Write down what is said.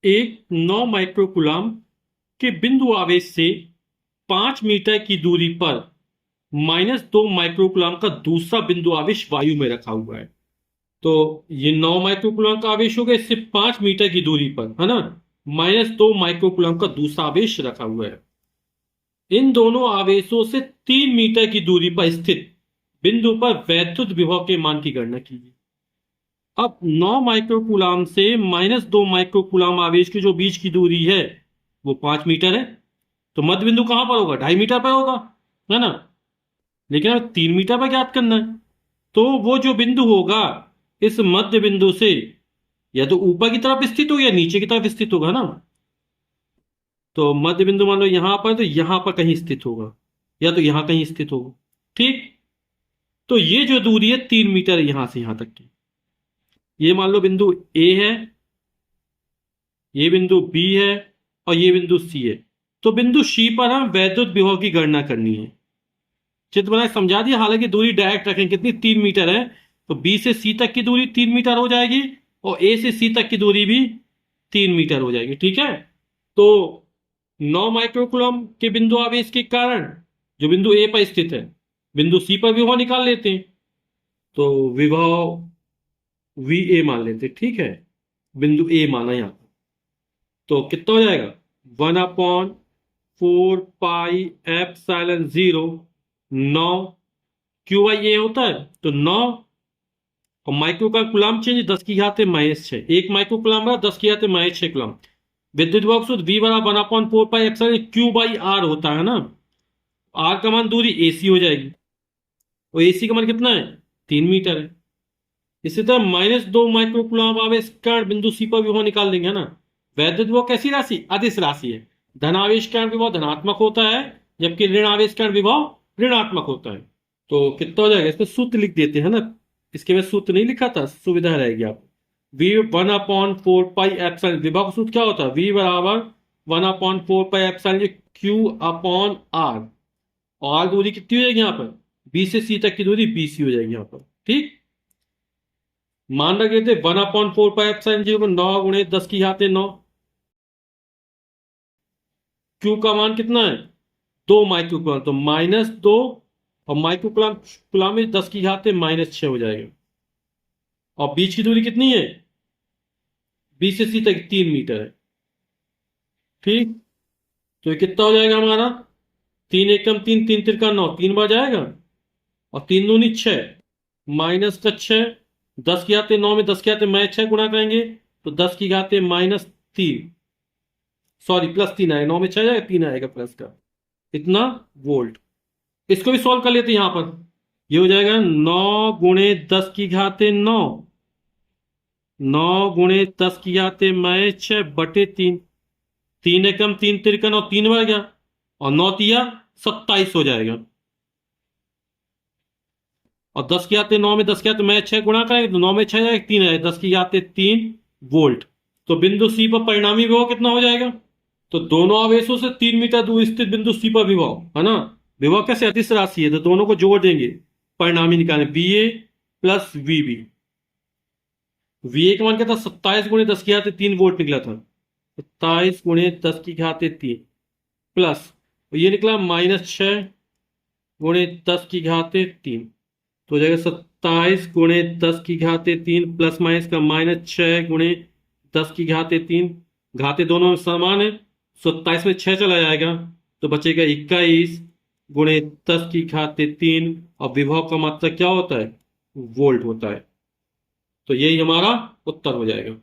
एक 9 माइक्रोकुलाम के बिंदु आवेश से 5 मीटर की दूरी पर -2 माइक्रोकुलाम का दूसरा बिंदु आवेश वायु में रखा हुआ है। तो ये 9 माइक्रोकुलाम का आवेश हो गया, इससे 5 मीटर की दूरी पर, है ना। -2 माइक्रोकुलाम का दूसरा आवेश रखा हुआ है। इन दोनों आवेशों से 3 मीटर की दूरी पर स्थित बिंदु पर वैद्युत विभव के मान की गणना कीजिए। अब 9 माइक्रोकुलाम से -2 माइक्रोकुलाम आवेश की जो बीच की दूरी है वो 5 मीटर है। तो मध्य बिंदु कहां पर होगा? 2.5 मीटर पर होगा, है ना। लेकिन हमें 3 मीटर पर ज्ञात करना है। तो वो जो बिंदु होगा इस मध्य बिंदु से या तो ऊपर की तरफ स्थित हो या नीचे की तरफ स्थित होगा ना। तो मध्य बिंदु मान लो यहां पर, तो यहां पर कहीं स्थित होगा या तो यहां कहीं स्थित होगा। ठीक। तो ये जो दूरी है 3 मीटर है यहां से यहां तक की। ये मान लो बिंदु ए है, ये बिंदु बी है और ये बिंदु सी है। तो बिंदु सी पर हम वैद्युत विभव की गणना करनी है। चित्र बना के समझा दिया। हालांकि दूरी डायरेक्ट रखें, कितनी? 3 मीटर है। तो बी से सी तक की दूरी 3 मीटर हो जाएगी और ए से सी तक की दूरी भी 3 मीटर हो जाएगी। ठीक है। तो 9 माइक्रोकुलम के बिंदु आवेश के कारण जो बिंदु ए पर स्थित है, बिंदु सी पर विभव निकाल लेते हैं। तो विभव वी ए मान लेते हैं। ठीक है। बिंदु ए माना यहां पर। तो कितना हो जाएगा? 1/4 पाई एप्सिलॉन 0 9 क्यू आई ए होता है। तो 9 और माइक्रो का कुलाम चेंज 10⁻⁻⁶। 1 माइक्रो कुलाम बड़ा 10⁻⁻⁶ कुलाम। विद्युत बॉक्स वी बराबर 1/4 पाई एप्सिलॉन क्यू/आर होता है ना। आर का मान दूरी एसी हो जाएगी और एसी का मान कितना है? 3 मीटर है। इसी तरह -2 माइक्रोकुलाम आवेश कारण बिंदु सी पर विभव निकाल देंगे, है ना। वैद्युत विभव कैसी राशि? अदिश राशि है। धन आवेश कारण विभव धनात्मक होता है, जबकि ऋण आवेश कारण विभव ऋणात्मक होता है। तो कितना हो जाएगा? इसमें सूत्र लिख देते हैं ना। इसके में सूत्र नहीं लिखा था, सुविधा रहेगी आप। V1/4 पाई एप्सिलॉन, विभव का सूत्र क्या होता है? V बराबर 1/4 पाई एप्सिलॉन Q/R। और आर दूरी कितनी हो जाएगी यहाँ पर? बी से सी तक की दूरी BC हो जाएगी यहाँ पर। ठीक। मान रखे थे 1/4 पाई एप्सिलॉन 0 को 9 × 10⁻⁹। क्यू का मान कितना है? 2 माइक्रोकुलाम। तो -2 और माइक्रोकुलाम कुलाम में 10⁻⁻⁶ हो जाएगा। और बीच की दूरी कितनी है? बी से सी तक 3 मीटर है। ठीक। तो ये कितना हो जाएगा हमारा? 3 × 1 = 3, 3 × 3 = 9, 3 बार जाएगा। और 3 दूनी 6, माइनस का 6, 10⁻⁹ में 10⁻⁻⁶ गुणा करेंगे तो 10⁻⁻3, सॉरी +3 आएगा। 9 में 6 जाएगा, 3 आएगा प्लस का, इतना वोल्ट। इसको भी सॉल्व कर लेते हैं यहां पर। ये हो जाएगा 9 × 10⁻⁹, 9 × 10⁻⁻⁶/3। 3 × 3 = 3 और 3 बढ़ गया और 9 × 27 हो जाएगा। और 10⁻⁹ में 10⁻⁻⁶ गुणा करेंगे तो 9 में 6 जाएगा, 3 आएगा, 10⁻3 वोल्ट। तो बिंदु सी पर परिणामी विभव कितना हो जाएगा? तो दोनों आवेशों से 3 मीटर दूर स्थित बिंदु सी पर विभव, है ना। विभव कैसे? अदिश राशि है तो दोनों को जोड़ देंगे, परिणामी निकालें। VA + VB। VA का मान क्या था? 27 × 10⁻³ वोल्ट निकला था। 27 × 10⁻³ प्लस, और ये निकला -6 × 10⁻³ तो हो जाएगा 27 × 10⁻³ प्लस माइनस का -6 × 10⁻³ घाते दोनों में समान है। 27 में 6 चला जाएगा तो बचेगा 21 × 10⁻³ और विभव का मात्रा क्या होता है? वोल्ट होता है। तो यही हमारा उत्तर हो जाएगा।